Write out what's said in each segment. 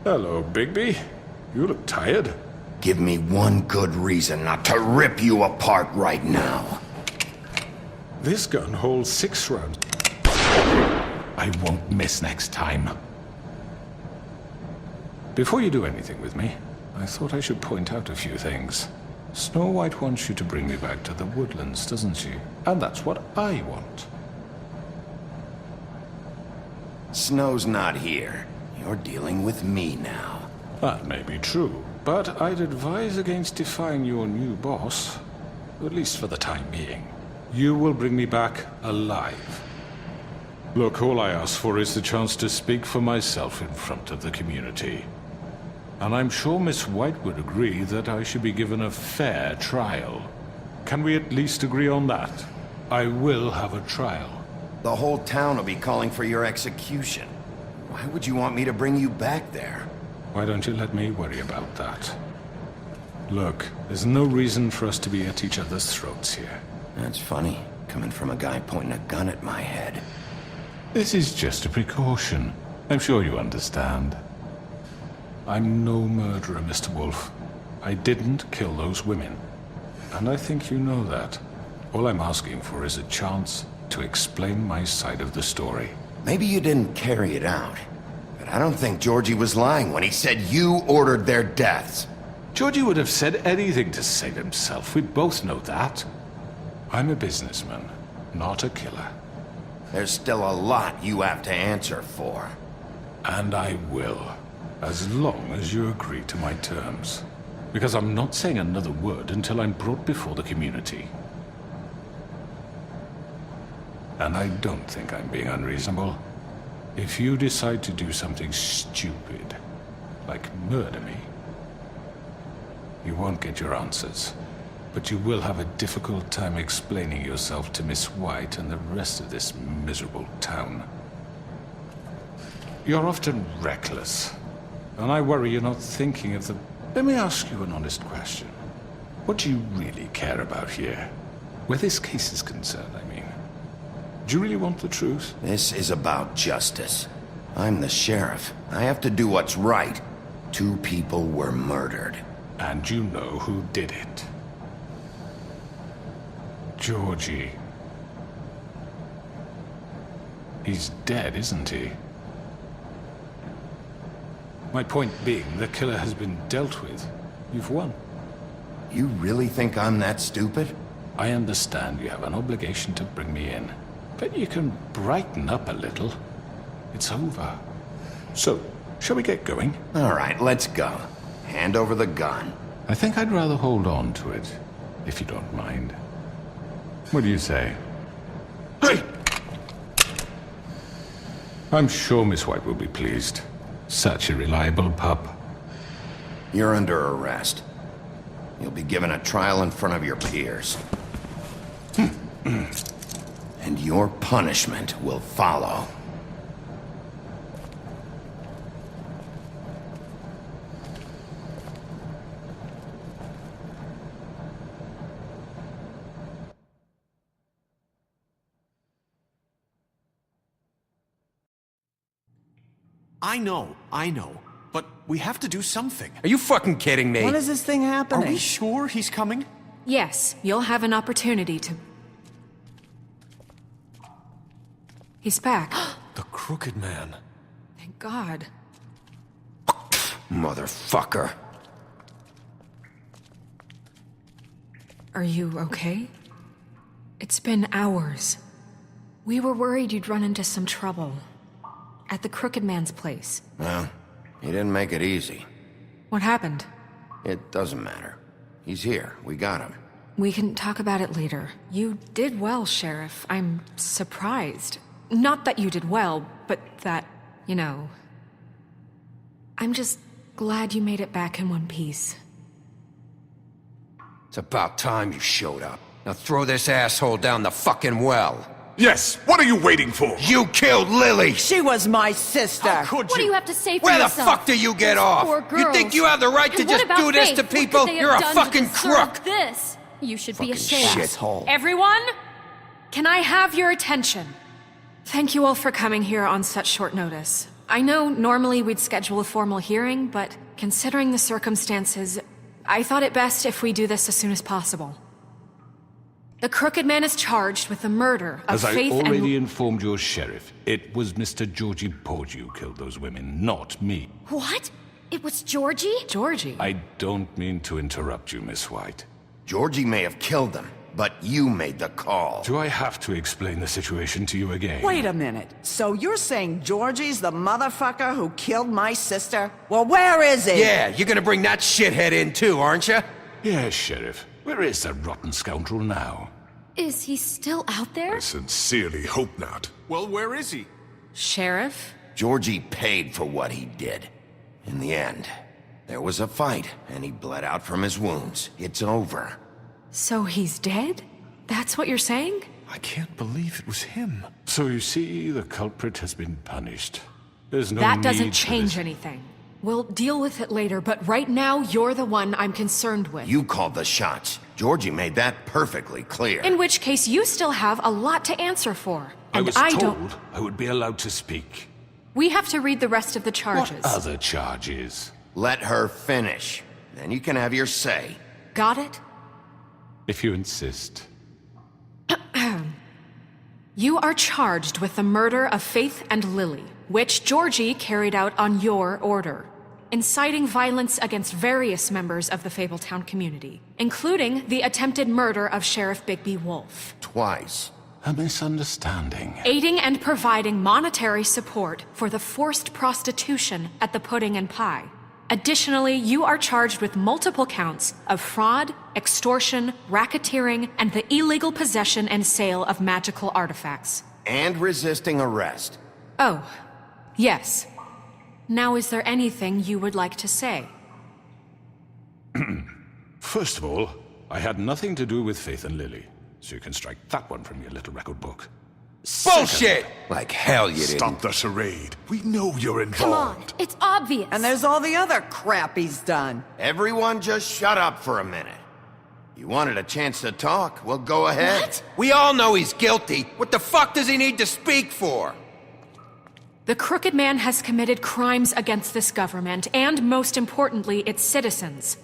Hello, Bigby. You look tired. Give me one good reason not to rip you apart right now. This gun holds 6 rounds. I won't miss next time. Before you do anything with me, I thought I should point out a few things. Snow White wants you to bring me back to the woodlands, doesn't she? And that's what I want. Snow's not here. You're dealing with me now. That may be true, but I'd advise against defying your new boss, at least for the time being. You will bring me back alive. Look, all I ask for is the chance to speak for myself in front of the community. And I'm sure Miss White would agree that I should be given a fair trial. Can we at least agree on that? I will have a trial. The whole town will be calling for your execution. Why would you want me to bring you back there? Why don't you let me worry about that? Look, there's no reason for us to be at each other's throats here. That's funny, coming from a guy pointing a gun at my head. This is just a precaution. I'm sure you understand. I'm no murderer, Mr. Wolf. I didn't kill those women. And I think you know that. All I'm asking for is a chance to explain my side of the story. Maybe you didn't carry it out, but I don't think Georgie was lying when he said you ordered their deaths. Georgie would have said anything to save himself. We both know that. I'm a businessman, not a killer. There's still a lot you have to answer for. And I will, as long as you agree to my terms. Because I'm not saying another word until I'm brought before the community. And I don't think I'm being unreasonable. If you decide to do something stupid, like murder me, you won't get your answers. But you will have a difficult time explaining yourself to Miss White and the rest of this miserable town. You're often reckless, and I worry you're not thinking of the... Let me ask you an honest question. What do you really care about here? Where this case is concerned, I mean. Do you really want the truth? This is about justice. I'm the sheriff. I have to do what's right. 2 people were murdered. And you know who did it. Georgie. He's dead, isn't he? My point being, the killer has been dealt with. You've won. You really think I'm that stupid? I understand you have an obligation to bring me in. But you can brighten up a little. It's over. So, shall we get going? All right, let's go. Hand over the gun. I think I'd rather hold on to it, if you don't mind. What do you say? Hey! I'm sure Miss White will be pleased. Such a reliable pup. You're under arrest. You'll be given a trial in front of your peers. And your punishment will follow. I know. But we have to do something. Are you fucking kidding me? When is this thing Are happening? we sure he's coming? Yes, you'll have an opportunity to... He's back. The Crooked Man. Thank God. Motherfucker. Are you okay? It's been hours. We were worried you'd run into some trouble. At the Crooked Man's place. Well, he didn't make it easy. What happened? It doesn't matter. He's here. We got him. We can talk about it later. You did well, Sheriff. I'm surprised. Not that you did well, but that, you know... I'm just glad you made it back in one piece. It's about time you showed up. Now throw this asshole down the fucking well. Yes, what are you waiting for? You killed Lily! She was my sister. How could What do you? you have to say for Where the yourself? fuck do you get Those off? poor You girls. think you have the right to And what just about do this Faith? to What could people? they have You're a done to fucking deserve crook! This. You should be Fucking ashamed. shithole. Everyone, can I have your attention? Thank you all for coming here on such short notice. I know normally we'd schedule a formal hearing, but considering the circumstances, I thought it best if we do this as soon as possible. The Crooked Man is charged with the murder of As I Faith already and... informed your sheriff, it was Mr. Georgie Porgy who killed those women, not me. What? It was Georgie? Georgie? I don't mean to interrupt you, Miss White. Georgie may have killed them, but you made the call. Do I have to explain the situation to you again? Wait a minute. So you're saying Georgie's the motherfucker who killed my sister? Well, where is he? Yeah, you're gonna bring that shithead in too, aren't you? Yes, Sheriff. Where is that rotten scoundrel now? Is he still out there? I sincerely hope not. Well, where is he? Sheriff? Georgie paid for what he did. In the end, there was a fight, and he bled out from his wounds. It's over. So he's dead? That's what you're saying? I can't believe it was him. So you see, the culprit has been punished. There's no That need doesn't for change this. anything. We'll deal with it later, but right now, you're the one I'm concerned with. You called the shots. Georgie made that perfectly clear. In which case, you still have a lot to answer for. I And was I told don't... I would be allowed to speak. We have to read the rest of the charges. What other charges? Let her finish. Then you can have your say. Got it? If you insist. You are charged with the murder of Faith and Lily, which Georgie carried out on your order, inciting violence against various members of the Fabletown community, including the attempted murder of Sheriff Bigby Wolf, Twice. A misunderstanding. aiding and providing monetary support for the forced prostitution at the Pudding and Pie. Additionally, you are charged with multiple counts of fraud, extortion, racketeering, and the illegal possession and sale of magical artifacts. And resisting arrest. Oh, yes. Now, is there anything you would like to say? First of all, I had nothing to do with Faith and Lily, so you can strike that one from your little record book. Bullshit! Like hell you didn't. Stop the charade. We know you're Come on, involved. it's obvious. And there's all the other crap he's done. Everyone just shut up for a minute. You wanted a chance to talk? Well, go ahead. What? We all know he's guilty. What the fuck does he need to speak for? The Crooked Man has committed crimes against this government and, most importantly, its citizens.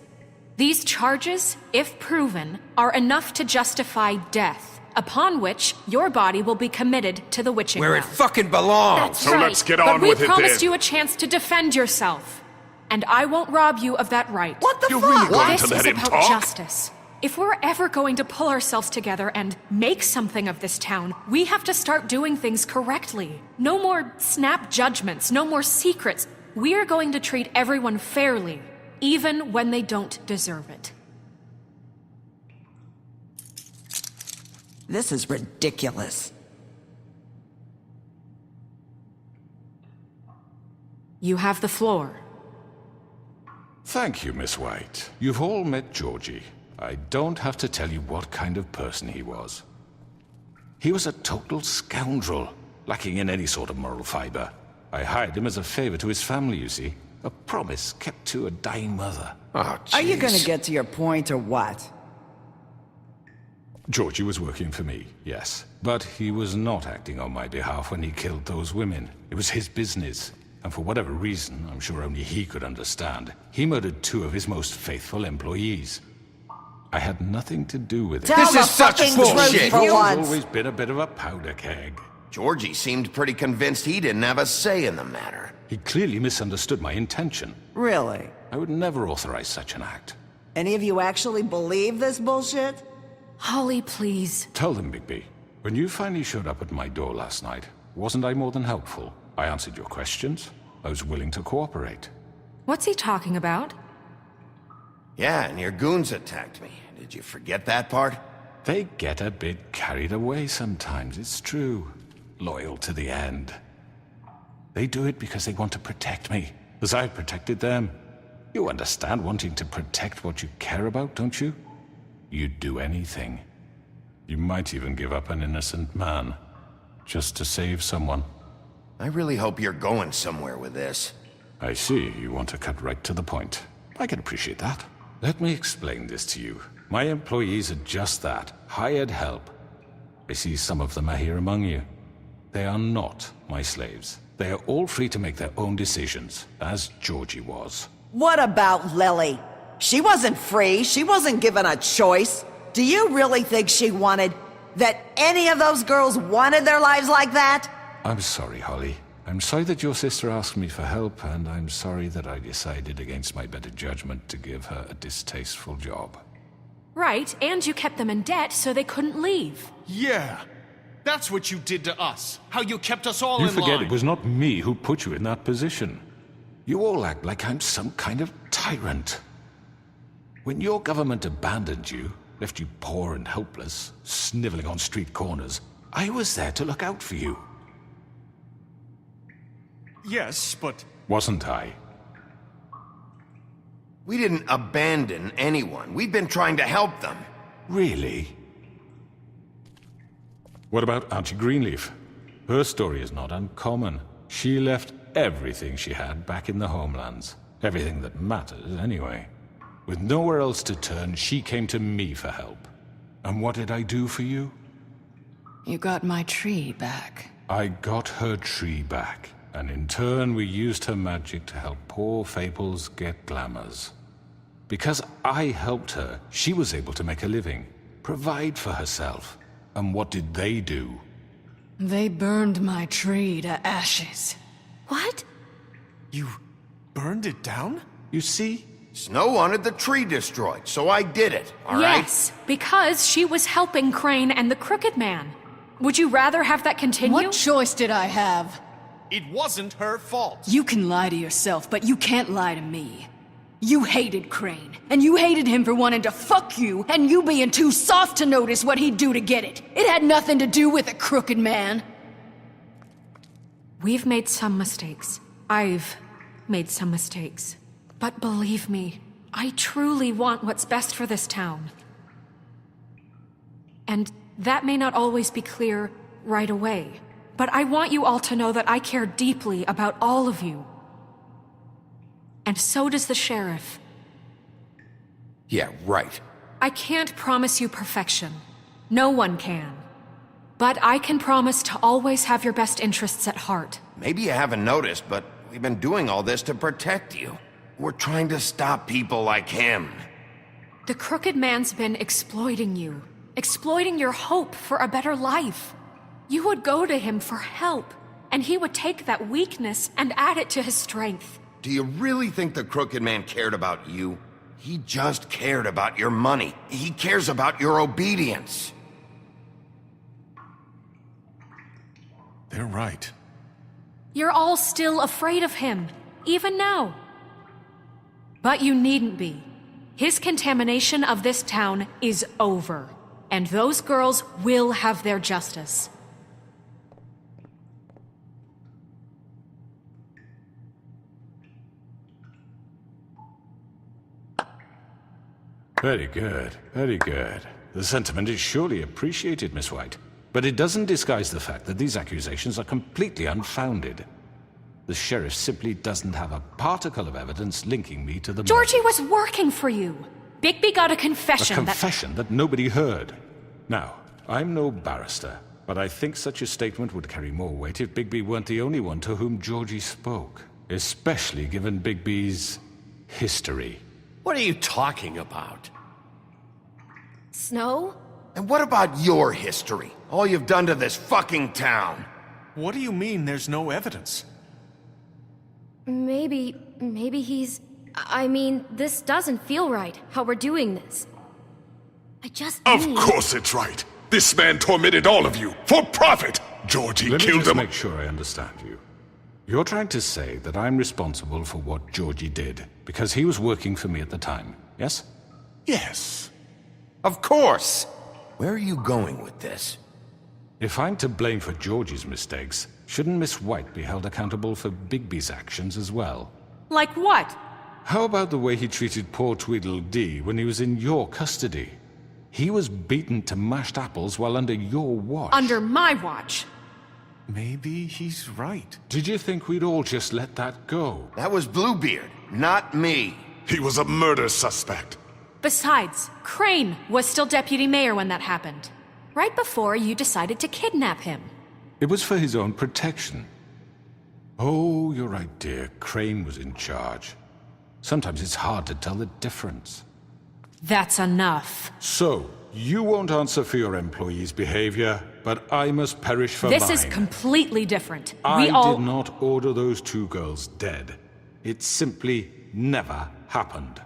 These charges, if proven, are enough to justify death, upon which your body will be committed to the witching Where it well. fucking belongs. That's So right. let's get But on we with it promised then. you a chance to defend yourself, and I won't rob you of that right. What the You're fuck? really going This to let is him about talk? justice. If we're ever going to pull ourselves together and make something of this town, we have to start doing things correctly. No more snap judgments, no more secrets. We are going to treat everyone fairly, even when they don't deserve it. This is ridiculous. You have the floor. Thank you, Miss White. You've all met Georgie. I don't have to tell you what kind of person he was. He was a total scoundrel, lacking in any sort of moral fiber. I hired him as a favor to his family, you see. A promise kept to a dying mother. Oh, Are you gonna jeez. get to your point or what? Georgie was working for me, yes. But he was not acting on my behalf when he killed those women. It was his business. And for whatever reason, I'm sure only he could understand, he murdered 2 of his most faithful employees. I had nothing to do with it. Tell This the is such fucking bullshit. truth for He's once. always been a bit of a powder keg. Georgie seemed pretty convinced he didn't have a say in the matter. He clearly misunderstood my intention. Really? I would never authorize such an act. Any of you actually believe this bullshit? Holly, please. Tell them, Bigby. When you finally showed up at my door last night, wasn't I more than helpful? I answered your questions. I was willing to cooperate. What's he talking about? Yeah, and your goons attacked me. Did you forget that part? They get a bit carried away sometimes, it's true. Loyal to the end. They do it because they want to protect me, as I've protected them. You understand wanting to protect what you care about, don't you? You'd do anything. You might even give up an innocent man, just to save someone. I really hope you're going somewhere with this. I see, you want to cut right to the point. I can appreciate that. Let me explain this to you. My employees are just that, hired help. I see some of them are here among you. They are not my slaves. They are all free to make their own decisions, as Georgie was. What about Lily? She wasn't free. She wasn't given a choice. Do you really think she wanted... that any of those girls wanted their lives like that? I'm sorry, Holly. I'm sorry that your sister asked me for help, and I'm sorry that I decided against my better judgment to give her a distasteful job. Right, and you kept them in debt so they couldn't leave. Yeah. That's what you did to us. How you kept us all You in line. forget it was not me who put you in that position. You all act like I'm some kind of tyrant. When your government abandoned you, left you poor and helpless, sniveling on street corners, I was there to look out for you. Yes, but... Wasn't I? We didn't abandon anyone. We've been trying to help them. Really? What about Auntie Greenleaf? Her story is not uncommon. She left everything she had back in the homelands. Everything that matters, anyway. With nowhere else to turn, she came to me for help. And what did I do for you? You got my tree back. I got her tree back. And in turn, we used her magic to help poor Fables get glamours. Because I helped her, she was able to make a living, provide for herself. And what did they do? They burned my tree to ashes. What? You burned it down? You see? Snow wanted the tree destroyed, so I did it, all right? Yes, because she was helping Crane and the Crooked Man. Would you rather have that continue? What choice did I have? It wasn't her fault. You can lie to yourself, but you can't lie to me. You hated Crane, and you hated him for wanting to fuck you, and you being too soft to notice what he'd do to get it. It had nothing to do with the Crooked Man. We've made some mistakes. I've made some mistakes. But believe me, I truly want what's best for this town. And that may not always be clear right away, but I want you all to know that I care deeply about all of you. And so does the sheriff. Yeah, right. I can't promise you perfection. No one can. But I can promise to always have your best interests at heart. Maybe you haven't noticed, but we've been doing all this to protect you. We're trying to stop people like him. The Crooked Man's been exploiting you. Exploiting your hope for a better life. You would go to him for help, and he would take that weakness and add it to his strength. Do you really think the Crooked Man cared about you? He just cared about your money. He cares about your obedience. They're right. You're all still afraid of him, even now. But you needn't be. His contamination of this town is over, and those girls will have their justice. Very good, very good. The sentiment is surely appreciated, Miss White. But it doesn't disguise the fact that these accusations are completely unfounded. The sheriff simply doesn't have a particle of evidence linking me to the Georgie murder. was working for you. Bigby got a confession A confession that nobody heard. Now, I'm no barrister, but I think such a statement would carry more weight if Bigby weren't the only one to whom Georgie spoke. Especially given Bigby's history. What are you talking about? Snow? And what about your history? All you've done to this fucking town? What do you mean there's no evidence? Maybe he's... I mean, this doesn't feel right, how we're doing this. I just Of need... course it's right. This man tormented all of you for profit. Georgie Let me killed just them. make sure I understand you. You're trying to say that I'm responsible for what Georgie did, because he was working for me at the time, yes? Yes. Of course! Where are you going with this? If I'm to blame for Georgie's mistakes, shouldn't Miss White be held accountable for Bigby's actions as well? Like what? How about the way he treated poor Tweedledee when he was in your custody? He was beaten to mashed apples while under your watch. Under my watch. Maybe he's right. Did you think we'd all just let that go? That was Bluebeard, not me. He was a murder suspect. Besides, Crane was still deputy mayor when that happened. Right before you decided to kidnap him. It was for his own protection. Oh, you're right, dear. Crane was in charge. Sometimes it's hard to tell the difference. That's enough. So, you won't answer for your employees' behavior, but I must perish for mine. This is completely different. I did not order those two girls dead. It simply never happened.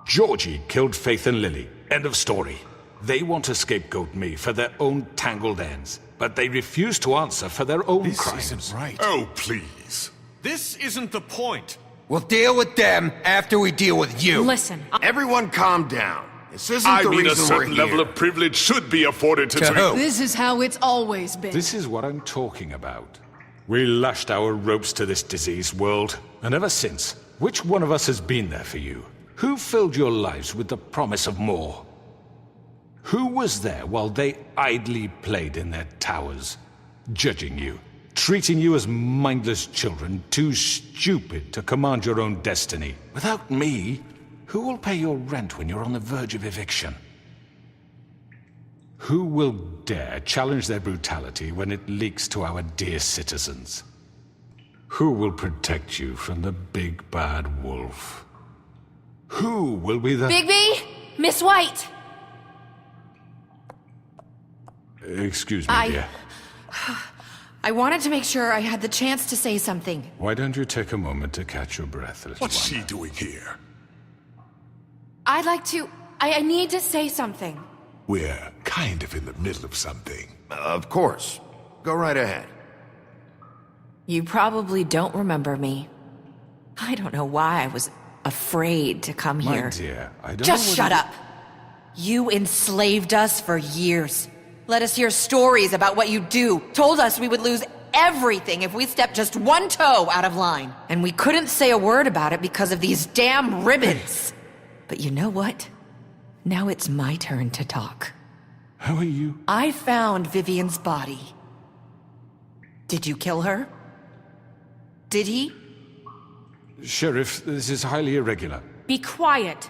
Georgie killed Faith and Lily. End of story. They want to scapegoat me for their own tangled ends, but they refuse to answer for their own crimes. This isn't right. Oh, please. This isn't the point. We'll deal with them after we deal with you. Listen, Everyone calm down. This isn't I the mean, a reason we're certain here. level of privilege should be afforded to who? This is how it's always been. This is what I'm talking about. We lashed our ropes to this diseased world, and ever since, which one of us has been there for you? Who filled your lives with the promise of more? Who was there while they idly played in their towers, judging you, treating you as mindless children, too stupid to command your own destiny? Without me, who will pay your rent when you're on the verge of eviction? Who will dare challenge their brutality when it leaks to our dear citizens? Who will protect you from the big bad wolf? Who will be the— Bigby! Miss White! Excuse me, dear. I wanted to make sure I had the chance to say something. Why don't you take a moment to catch your breath, little What's one? she doing here? I'd like to... I need to say something. We're kind of in the middle of something. Of course. Go right ahead. You probably don't remember me. I don't know why I was afraid to come My here. dear, I don't Just know what shut you- up. You enslaved us for years. Let us hear stories about what you do. Told us we would lose everything if we stepped just one toe out of line. And we couldn't say a word about it because of these damn ribbons. But you know what? Now it's my turn to talk. How are you? I found Vivian's body. Did you kill her? Did he? Sheriff, this is highly irregular. Be quiet.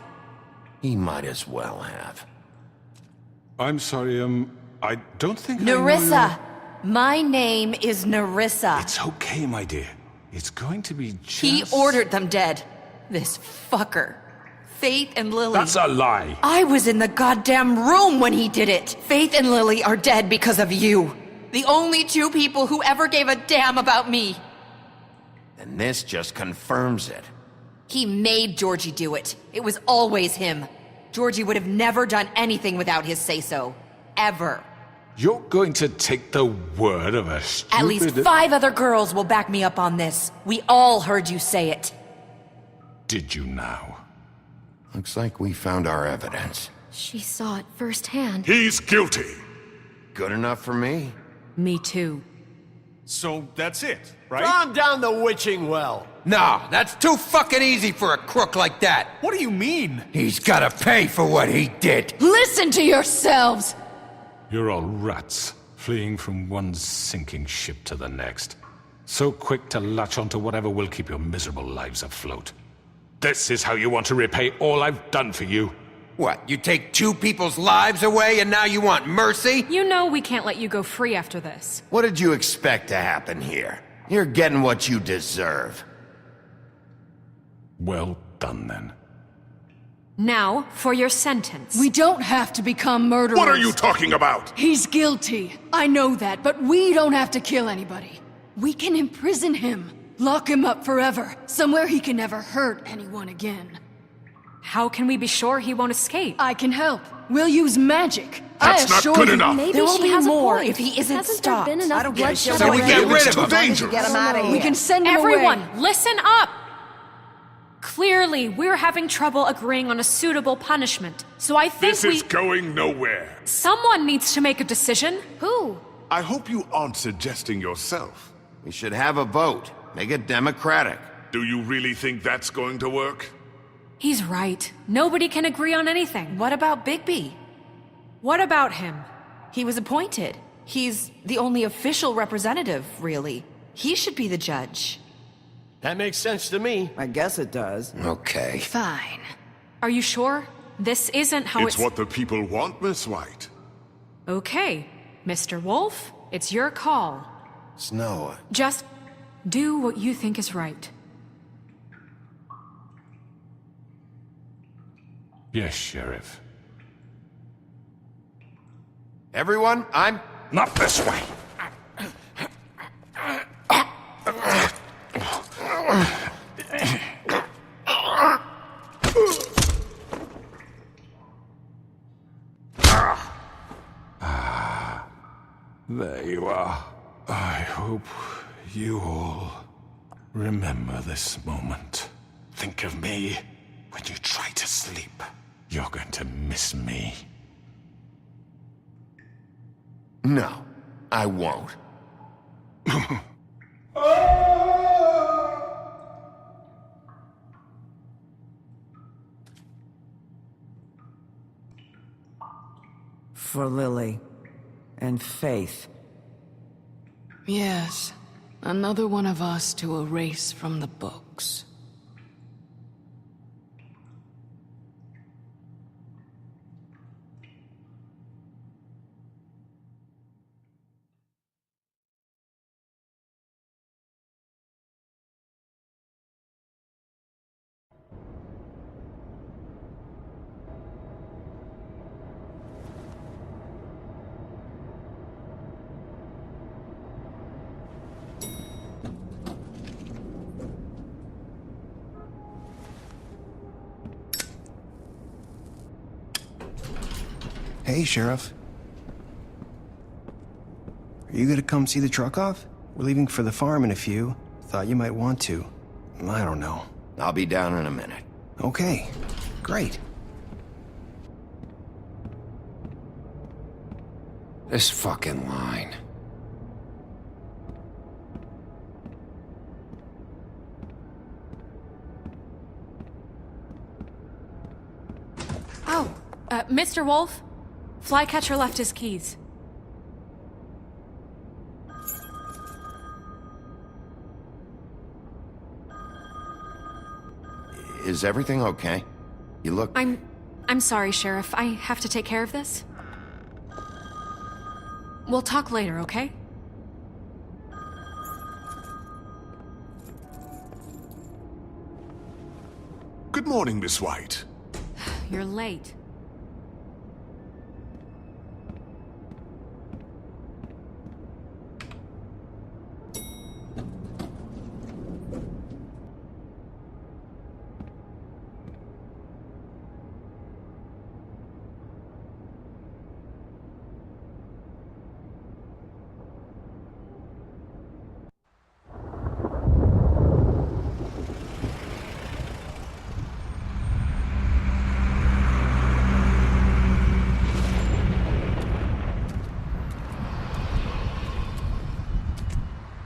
He might as well have. I'm sorry, I don't think I know Nerissa! you- My name is Nerissa. It's okay, my dear. It's going to be just— He ordered them dead. This fucker. Faith and Lily. That's a lie! I was in the goddamn room when he did it. Faith and Lily are dead because of you. The only two people who ever gave a damn about me. And this just confirms it. He made Georgie do it. It was always him. Georgie would have never done anything without his say-so. Ever. You're going to take the word of a stupid— At least 5 other girls will back me up on this. We all heard you say it. Did you now? Looks like we found our evidence. She saw it firsthand. He's guilty. Good enough for me. Me too. So that's it, right? Calm down the witching well. No, that's too fucking easy for a crook like that. What do you mean? He's gotta pay for what he did. Listen to yourselves! You're all rats, fleeing from one sinking ship to the next. So quick to latch onto whatever will keep your miserable lives afloat. This is how you want to repay all I've done for you? What, you take 2 people's lives away and now you want mercy? You know we can't let you go free after this. What did you expect to happen here? You're getting what you deserve. Well done, then. Now, for your sentence. We don't have to become murderers. What are you talking about? He's guilty. I know that, but we don't have to kill anybody. We can imprison him. Lock him up forever. Somewhere he can never hurt anyone again. How can we be sure he won't escape? I can help. We'll use magic. That's I not assure good you. enough. There will she be has a more point. if he isn't Hasn't stopped. there been enough I don't give a bloodshed shit. So we already? get rid It's of too him. dangerous. Get him out of here. We can send him Everyone, away. listen up! Clearly, we're having trouble agreeing on a suitable punishment. So I think This is going nowhere. someone needs to make a decision. Who? I hope you aren't suggesting yourself. We should have a vote. Make it democratic. Do you really think that's going to work? He's right. Nobody can agree on anything. What about Bigby? What about him? He was appointed. He's the only official representative, really. He should be the judge. That makes sense to me. I guess it does. Okay. Fine. Are you sure? This isn't how It's what the people want, Miss White. Okay, Mr. Wolf, it's your call. Snow. Just do what you think is right. Yes, Sheriff. Everyone, I'm... Not this way! There you are. I hope you all remember this moment. Think of me when you try to sleep. You're going to miss me. No, I won't. For Lily. And Faith. Yes. Another one of us to erase from the books. Hey, Sheriff. Are you gonna come see the truck off? We're leaving for the farm in a few. Thought you might want to. I don't know. I'll be down in a minute. Okay, great. This fucking line. Oh, Mr. Wolf? Flycatcher left his keys. Is everything okay? You look... I'm sorry, Sheriff. I have to take care of this. We'll talk later, okay? Good morning, Miss White. You're late.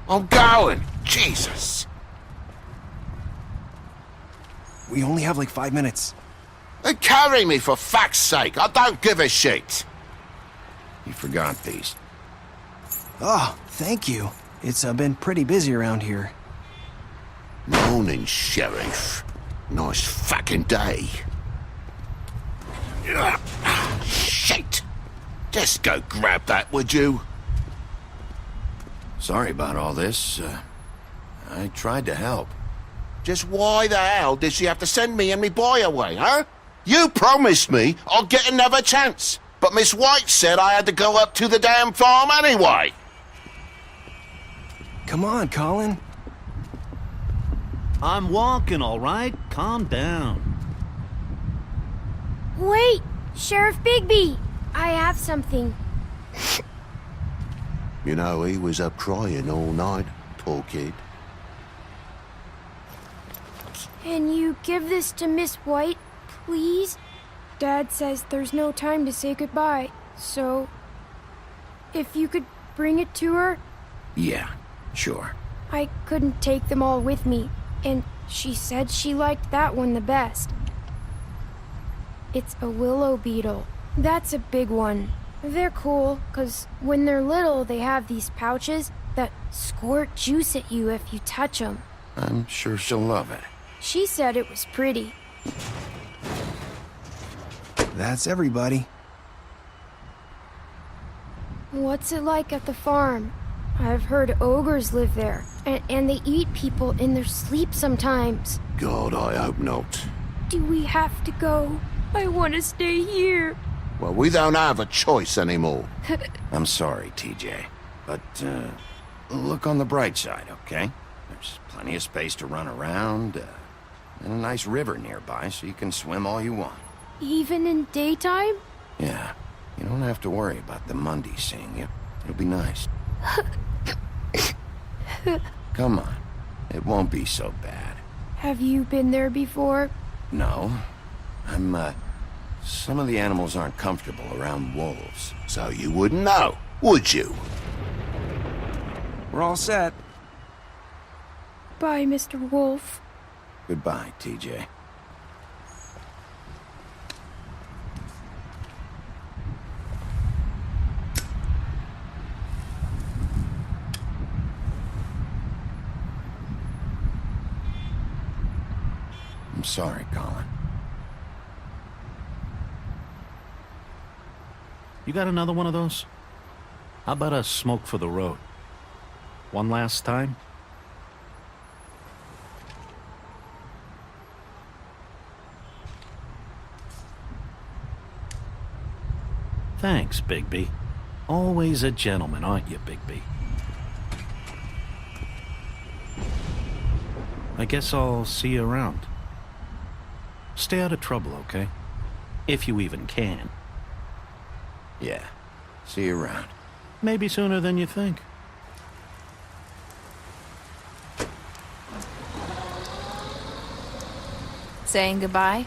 I'm going! Jesus! We only have like 5 minutes. Then carry me for fuck's sake! I don't give a shit! You forgot these. Oh, thank you. It's been pretty busy around here. Morning, Sheriff. Nice fucking day. Shit! Just go grab that, would you? Sorry about all this. I tried to help. Just why the hell did she have to send me and me boy away, huh? You promised me I'd get another chance, but Miss White said I had to go up to the damn farm anyway. Come on, Colin. I'm walking, all right? Calm down. Wait! Sheriff Bigby! I have something. You know, he was up crying all night, poor kid. Can you give this to Miss White, please? Dad says there's no time to say goodbye, so... if you could bring it to her? Yeah, sure. I couldn't take them all with me, and she said she liked that one the best. It's a willow beetle. That's a big one. They're cool, because when they're little, they have these pouches that squirt juice at you if you touch them. I'm sure she'll love it. She said it was pretty. That's everybody. What's it like at the farm? I've heard ogres live there, and they eat people in their sleep sometimes. God, I hope not. Do we have to go? I want to stay here. Well, we don't have a choice anymore. I'm sorry, TJ, but look on the bright side, okay? There's plenty of space to run around, and a nice river nearby so you can swim all you want. Even in daytime? Yeah, you don't have to worry about the Mundies seeing you. It'll be nice. Come on, it won't be so bad. Have you been there before? No, some of the animals aren't comfortable around wolves. So you wouldn't know, would you? We're all set. Bye, Mr. Wolf. Goodbye, TJ. I'm sorry, Colin. You got another one of those? How about a smoke for the road? One last time? Thanks, Bigby. Always a gentleman, aren't you, Bigby? I guess I'll see you around. Stay out of trouble, okay? If you even can. Yeah. See you around. Maybe sooner than you think. Saying goodbye?